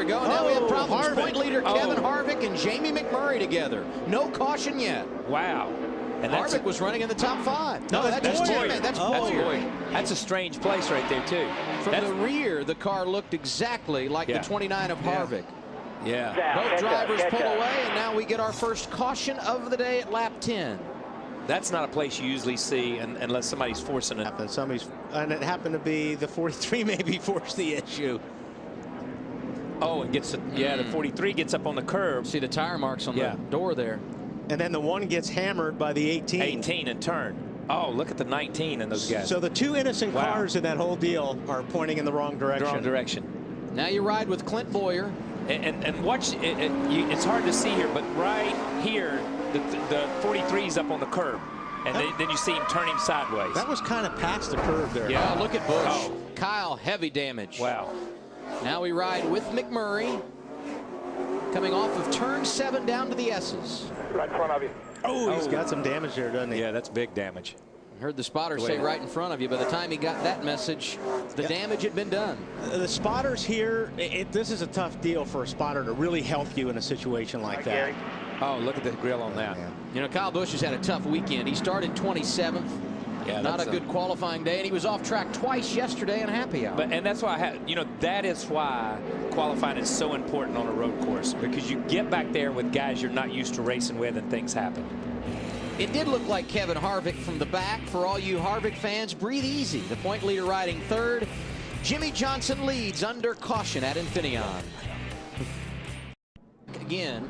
we go. Now we have problems. Harvick. Point leader Kevin Harvick and Jamie McMurray together. No caution yet. Wow. And Harvick was running in the top 5. No, that's just Boyer. Jimmy. That's Boyer. Boyer. That's a strange place right there, too. From the rear, the car looked exactly like the 29 of Harvick. Yeah. Both drivers pull away, and now we get our first caution of the day at lap 10. That's not a place you usually see unless somebody's forcing it. And it happened to be the 43 maybe forced the issue. Oh, it gets the 43 gets up on the curb. See the tire marks on the door there. And then the one gets hammered by the 18. 18 and turn. Oh, look at the 19 in those guys. So the two innocent cars in that whole deal are pointing in the wrong direction. The wrong direction. Now you ride with Clint Boyer. And watch, it's hard to see here, but right here, the 43 is up on the curb. And then you see him turn him sideways. That was kind of past the curve there. Yeah, look at Busch. Kyle, heavy damage. Wow. Now we ride with McMurray. Coming off of turn 7 down to the S's. Right in front of you. Oh, he's got some damage there, doesn't he? Yeah, that's big damage. Heard the spotter say right in front of you. By the time he got that message, the damage had been done. The spotters here, this is a tough deal for a spotter to really help you in a situation like that. Oh, look at the grill on that. You know, Kyle Busch has had a tough weekend. He started 27th. Yeah, not a good qualifying day, and he was off track twice yesterday in a happy hour. And that's why that is why qualifying is so important on a road course, because you get back there with guys you're not used to racing with, and things happen. It did look like Kevin Harvick from the back. For all you Harvick fans, breathe easy. The point leader riding third. Jimmy Johnson leads under caution at Infineon. Again,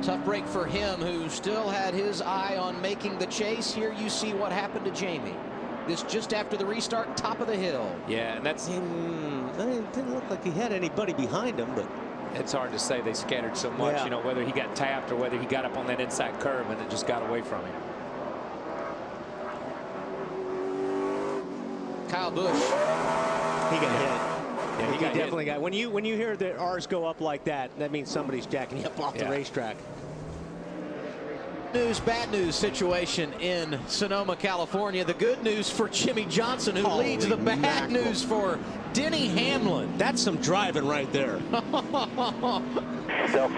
tough break for him, who still had his eye on making the chase. Here you see what happened to Jamie. This just after the restart, top of the hill. Yeah, and that's It didn't look like he had anybody behind him, but it's hard to say. They scattered so much, you know, whether he got tapped or whether he got up on that inside curve and it just got away from him. Kyle Busch. he got hit. Yeah, he definitely got. When you hear that R's go up like that, that means somebody's jacking you up off the racetrack. News, bad news situation in Sonoma, California. The good news for Jimmy Johnson, who leads. The bad news for Denny Hamlin. That's some driving right there. They'll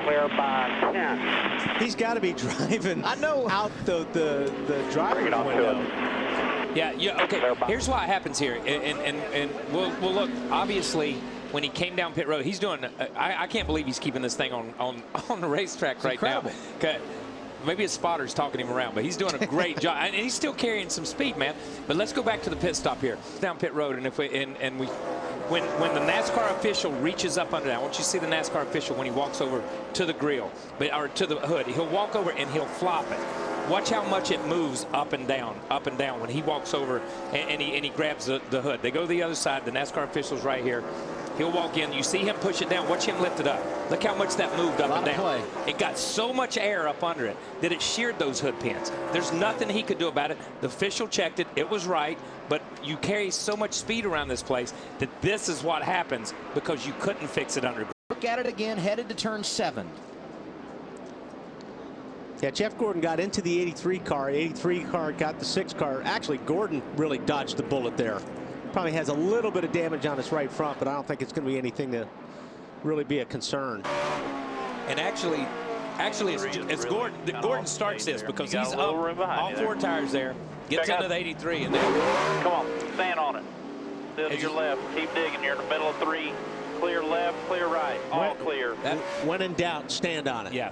clear by 10. He's got to be driving. I know out the driver's window. Yeah. Okay. Here's what happens here, and we'll look. Obviously, when he came down pit road, he's doing. I can't believe he's keeping this thing on the racetrack right now. Maybe his spotter's talking him around, but he's doing a great job, and he's still carrying some speed, man. But let's go back to the pit stop here, down pit road, and when the NASCAR official reaches up under that, I want you to see the NASCAR official when he walks over to the grill, or to the hood. He'll walk over and he'll flop it. Watch how much it moves up and down when he walks over and he grabs the hood. They go to the other side. The NASCAR official's right here. He'll walk in. You see him push it down. Watch him lift it up. Look how much that moved up and down. It got so much air up under it that it sheared those hood pins. There's nothing he could do about it. The official checked it. It was right. But you carry so much speed around this place that this is what happens because you couldn't fix it under. Look at it again, headed to turn 7. Yeah, Jeff Gordon got into the 83 car. 83 car got the 6 car. Actually, Gordon really dodged the bullet there. Probably has a little bit of damage on his right front, but I don't think it's going to be anything to really be a concern. And actually it's Gordon. Gordon starts this because he's up all 4 tires there. Gets into the 83 and then. Come on, stand on it. Still to your left. Keep digging. You're in the middle of 3. Clear left, clear right. All clear. When in doubt, stand on it. Yeah.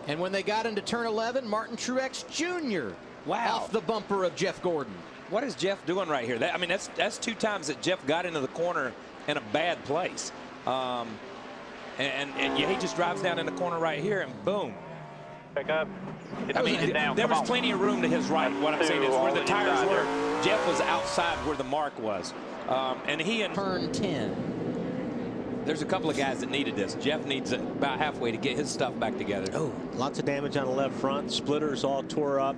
And when they got into turn 11, Martin Truex Jr. off the bumper of Jeff Gordon. What is Jeff doing right here? I mean, that's 2 times that Jeff got into the corner in a bad place. And he just drives down in the corner right here, and boom. Pick up. I mean, there was plenty of room to his right. What I'm saying is where the tires were, Jeff was outside where the mark was. And he and turn 10. There's a couple of guys that needed this. Jeff needs it about halfway to get his stuff back together. Oh, lots of damage on the left front. Splitters all tore up.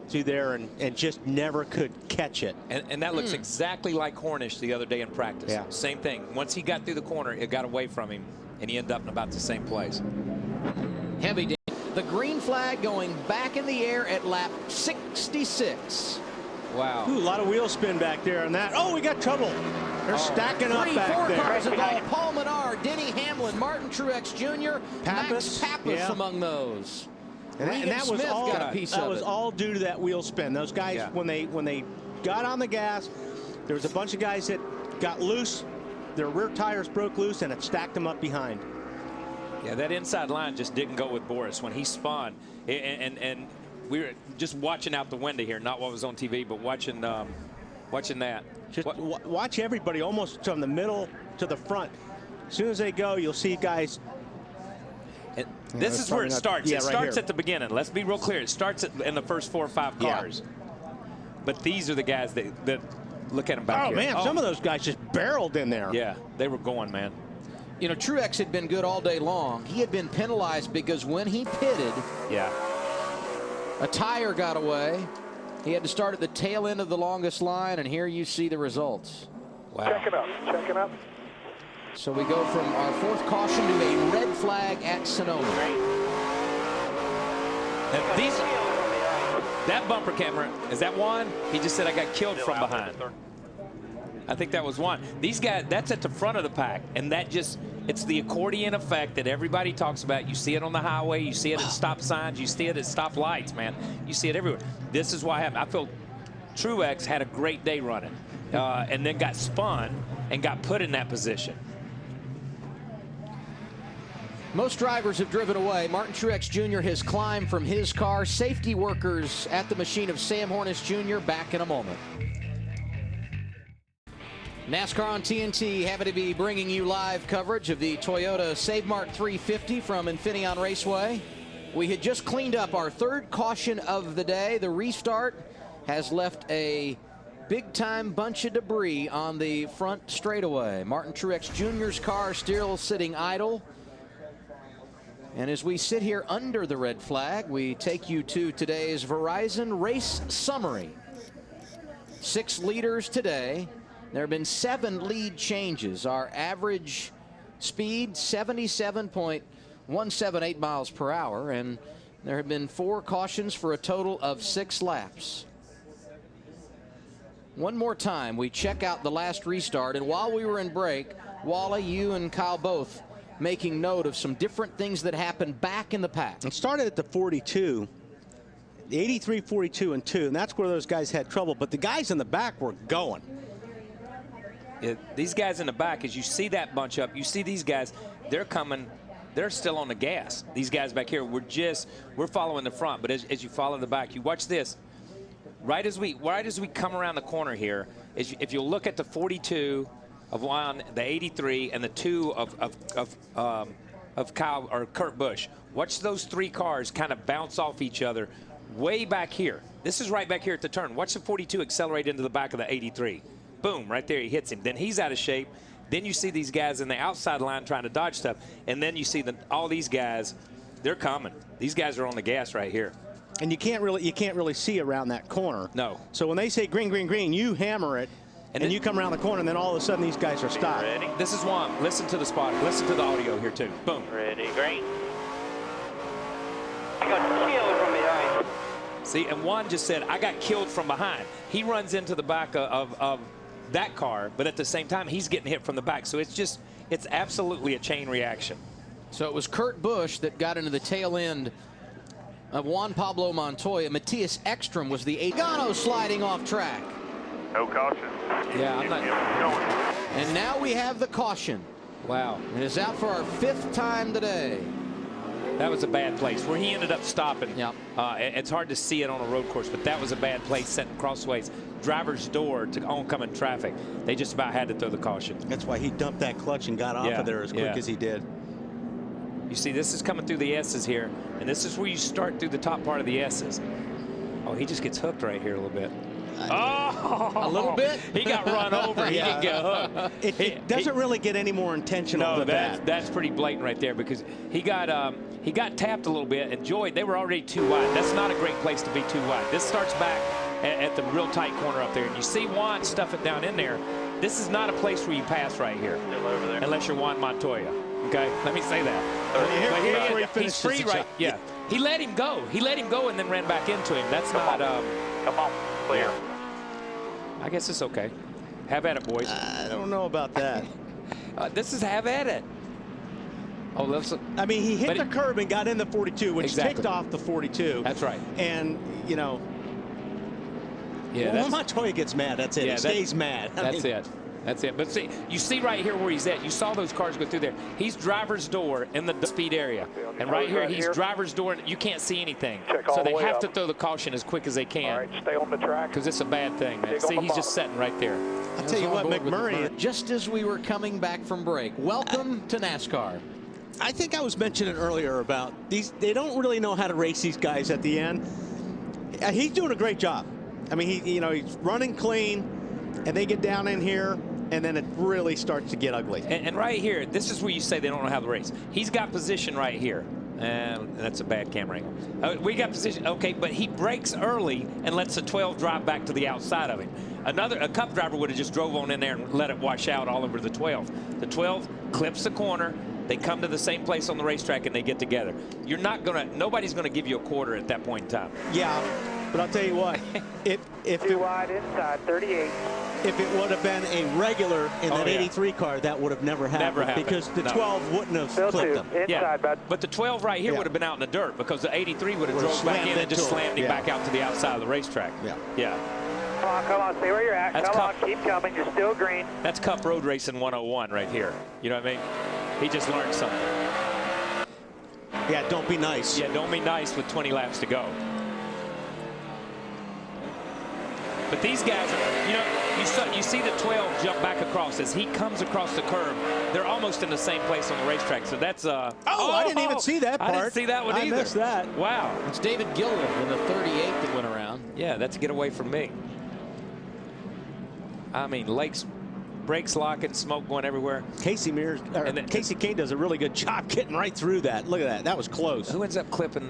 To there and just never could catch it. And that looks exactly like Hornish the other day in practice. Yeah. Same thing. Once he got through the corner, it got away from him, and he ended up in about the same place. Heavy damage. The green flag going back in the air at lap 66. Wow. Ooh, a lot of wheel spin back there on that. Oh, we got trouble. They're stacking up Four back there. cars involved. Paul Menard, Denny Hamlin, Martin Truex Jr., Pappas, Max Pappas yeah. among those. And that was Smith all. got a piece that of was it. all due to that wheel spin. Those guys, when they got on the gas, there was a bunch of guys that got loose. Their rear tires broke loose, and it stacked them up behind. Yeah, that inside line just didn't go with Boris when he spun, and we were just watching out the window here, not what was on TV, but watching that. Just watch everybody almost from the middle to the front. As soon as they go, you'll see guys. This is where it starts. Yeah, it starts at the beginning. Let's be real clear. It starts in the first 4 or 5 cars. Yeah. But these are the guys that look at them back here. Man, some of those guys just barreled in there. Yeah, they were going, man. You know, Truex had been good all day long. He had been penalized because when he pitted, a tire got away. He had to start at the tail end of the longest line, and here you see the results. Wow. Checking up. So we go from our 4th caution to a red flag at Sonoma. That bumper camera, is that Juan? He just said I got killed from behind. I think that was Juan. These guys, that's at the front of the pack, and that just, it's the accordion effect that everybody talks about. You see it on the highway, you see it at stop signs, you see it at stop lights, man. You see it everywhere. This is why I feel Truex had a great day running, and then got spun and got put in that position. Most drivers have driven away. Martin Truex Jr. has climbed from his car. Safety workers at the machine of Sam Hornish Jr. back in a moment. NASCAR on TNT, happy to be bringing you live coverage of the Toyota Save Mart 350 from Infineon Raceway. We had just cleaned up our 3rd caution of the day. The restart has left a big-time bunch of debris on the front straightaway. Martin Truex Jr.'s car still sitting idle. And as we sit here under the red flag, we take you to today's Verizon Race Summary. 6 leaders today. There have been 7 lead changes. Our average speed, 77.178 miles per hour, and there have been 4 cautions for a total of 6 laps. One more time, we check out the last restart, and while we were in break, Wally, you and Kyle both making note of some different things that happened back in the pack. It started at the 42, the 83, 42, and 2, and that's where those guys had trouble. But the guys in the back were going. These guys in the back, as you see that bunch up, you see these guys, they're coming, they're still on the gas. These guys back here, we're following the front, but as you follow the back, you watch this. Right as we come around the corner here, if you look at the 42 of Juan, the 83, and the 2 of Kyle or Kurt Busch. Watch those 3 cars kind of bounce off each other way back here. This is right back here at the turn. Watch the 42 accelerate into the back of the 83. Boom, right there, he hits him. Then he's out of shape. Then you see these guys in the outside line trying to dodge stuff, and then you see all these guys, they're coming. These guys are on the gas right here. And you can't really see around that corner. No. So when they say green, green, green, you hammer it. And you come around the corner, and then all of a sudden these guys are stopped. Ready? This is Juan. Listen to the spot. Listen to the audio here, too. Boom. Ready, green. I got killed from behind. See, and Juan just said, I got killed from behind. He runs into the back of that car, but at the same time, he's getting hit from the back. So it's absolutely a chain reaction. So it was Kurt Busch that got into the tail end of Juan Pablo Montoya. Matthias Ekstrom was the Agano sliding off track. No caution. Yeah, I'm not. And now we have the caution. Wow. It is out for our 5th time today. That was a bad place where he ended up stopping. Yep. It's hard to see it on a road course, but that was a bad place, setting crossways, driver's door to oncoming traffic. They just about had to throw the caution. That's why he dumped that clutch and got off of there as quick as he did. You see, this is coming through the S's here, and this is where you start through the top part of the S's. Oh, he just gets hooked right here a little bit. Oh, a little bit. He got run over. He didn't get hooked. It doesn't really get any more intentional than that. That's pretty blatant right there, because he got tapped a little bit, and Joy, they were already too wide. That's not a great place to be too wide. This starts back at the real tight corner up there, and you see Juan stuff it down in there. This is not a place where you pass right here, Over there. unless you're Juan Montoya. Okay, let me say that. But he's free right. Yeah, he let him go. He let him go and then ran back into him. That's not. Come on, clear. I guess it's okay. Have at it, boys. I don't know about that. This is have at it. Oh, let's. I mean, he hit the curb and got in the 42, which ticked off the 42. That's right. And, you know, when Montoya gets mad, that's it. He stays mad. That's it. That's it. But see, you see right here where he's at. You saw those cars go through there. He's driver's door in the speed area. And right here, he's driver's door, and you can't see anything. So they have to throw the caution as quick as they can. All right, stay on the track. Because it's a bad thing, man. See, he's just sitting right there. I'll tell you what, McMurray. Just as we were coming back from break, welcome to NASCAR. I think I was mentioning earlier about these. They don't really know how to race these guys at the end. He's doing a great job. I mean, he's running clean, and they get down in here, and then it really starts to get ugly. And right here, this is where you say they don't know how to race. He's got position right here. And that's a bad camera angle. We got position, okay, but he brakes early and lets the 12 drive back to the outside of him. A Cup driver would have just drove on in there and let it wash out all over the 12. The 12 clips the corner. They come to the same place on the racetrack and they get together. You're not gonna. Nobody's gonna give you a quarter at that point in time. Yeah, but I'll tell you what. if Too wide inside 38. If it would have been a regular in that 83 car, that would have never happened. Because the 12 wouldn't have clipped them. Yeah, but the 12 right here would have been out in the dirt because the 83 would have drove back in and just slammed him back out to the outside of the racetrack. Yeah. Come on, stay where you're at. Come on, keep coming. You're still green. That's Cup Road Racing 101 right here. You know what I mean? He just learned something. Yeah, don't be nice. Yeah, don't be nice with 20 laps to go. But these guys, you see the 12 jump back across as he comes across the curb. They're almost in the same place on the racetrack. So that's I didn't even see that part. I didn't see that one either. I missed that. Wow. It's David Gilliland in the 38 that went around. Yeah, that's a get away from me. I mean, brakes locking, smoke going everywhere. Casey Kane does a really good job getting right through that. Look at that. That was close. Who ends up clipping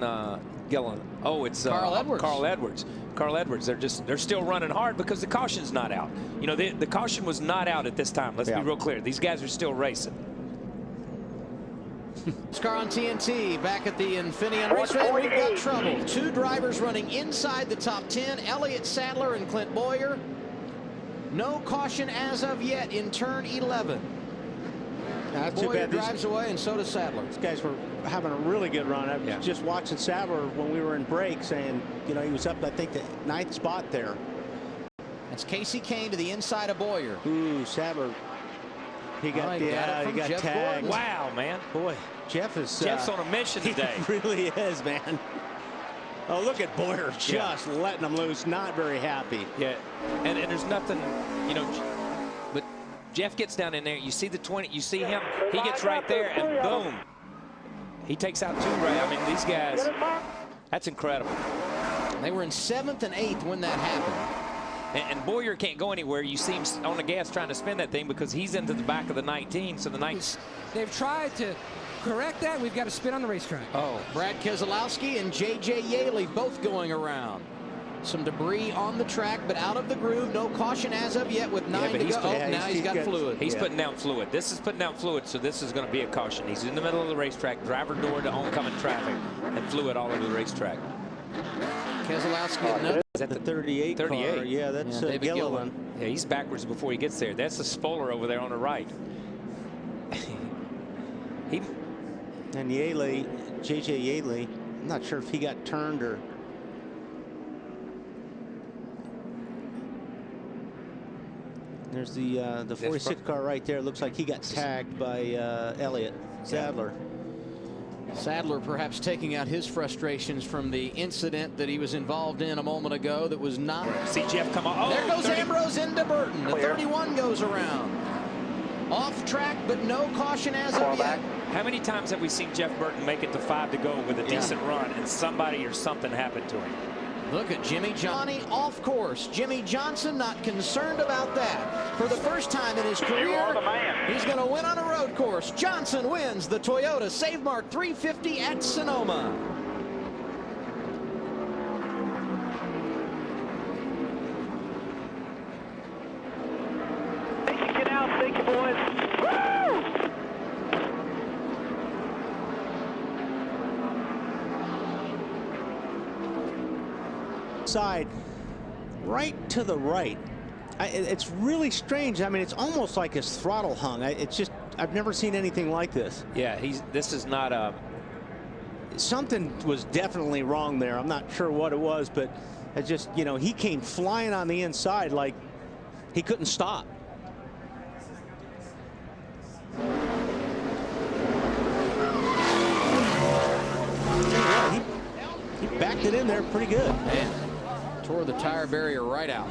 Gilliland? Oh, it's Carl Edwards. Carl Edwards. They're still running hard because the caution's not out. You know, the caution was not out at this time. Let's be real clear. These guys are still racing. NASCAR on TNT back at the Infineon Raceway. We've got trouble. Two drivers running inside the top 10. Elliott Sadler and Clint Boyer. No caution as of yet in turn 11. Not too Boyer bad. drives away, and so does Sadler. These guys were having a really good run. I was just watching Sadler when we were in break, saying, he was up, I think, the 9th spot there. That's Casey Kane to the inside of Boyer. Ooh, Sadler. He got he got tagged. Wow, man. Boy, Jeff's on a mission today. He really is, man. Oh, look at Boyer just letting him loose. Not very happy. Yeah, and there's nothing, but Jeff gets down in there. You see the 20. You see him. He gets right there, and boom. He takes out 2 right. I mean, these guys, that's incredible. They were in 7th and 8th when that happened. And Boyer can't go anywhere. You see him on the gas trying to spin that thing because he's into the back of the 19. So the 19. They've tried to correct that. We've got to spin on the racetrack. Oh, Brad Keselowski and J.J. Yaley both going around. Some debris on the track, but out of the groove. No caution as of yet with 9 to go. Now he's got fluid. He's putting down fluid. This is putting down fluid, so this is going to be a caution. He's in the middle of the racetrack, driver door to oncoming traffic, and fluid all over the racetrack. Keselowski. Is that the 38 car? Yeah, that's Gilliland. Yeah, he's backwards before he gets there. That's the spoiler over there on the right. And Yaley, J.J. Yaley, I'm not sure if he got turned or. There's the 46 car right there. Looks like he got tagged by Elliott Sadler. Sadler perhaps taking out his frustrations from the incident that he was involved in a moment ago that was not. See Jeff come on. Oh, there goes Ambrose into Burton. The 31 goes around. Off track, but no caution as of yet. How many times have we seen Jeff Burton make it to 5 to go with a decent run and somebody or something happened to him? Look at Jimmy Johnny off course. Jimmy Johnson not concerned about that. For the first time in his career, he's going to win on a road course. Johnson wins the Toyota Save Mart 350 at Sonoma. Get out, thank you, boys. Woo! Side right to the right It's really strange. I mean, it's almost like his throttle hung. It's just, I've never seen anything like this. Yeah, this is not a... Something was definitely wrong there. I'm not sure what it was, but it just, you know, he came flying on the inside like he couldn't stop. Yeah, he backed it in there pretty good. Man, tore the tire barrier right out.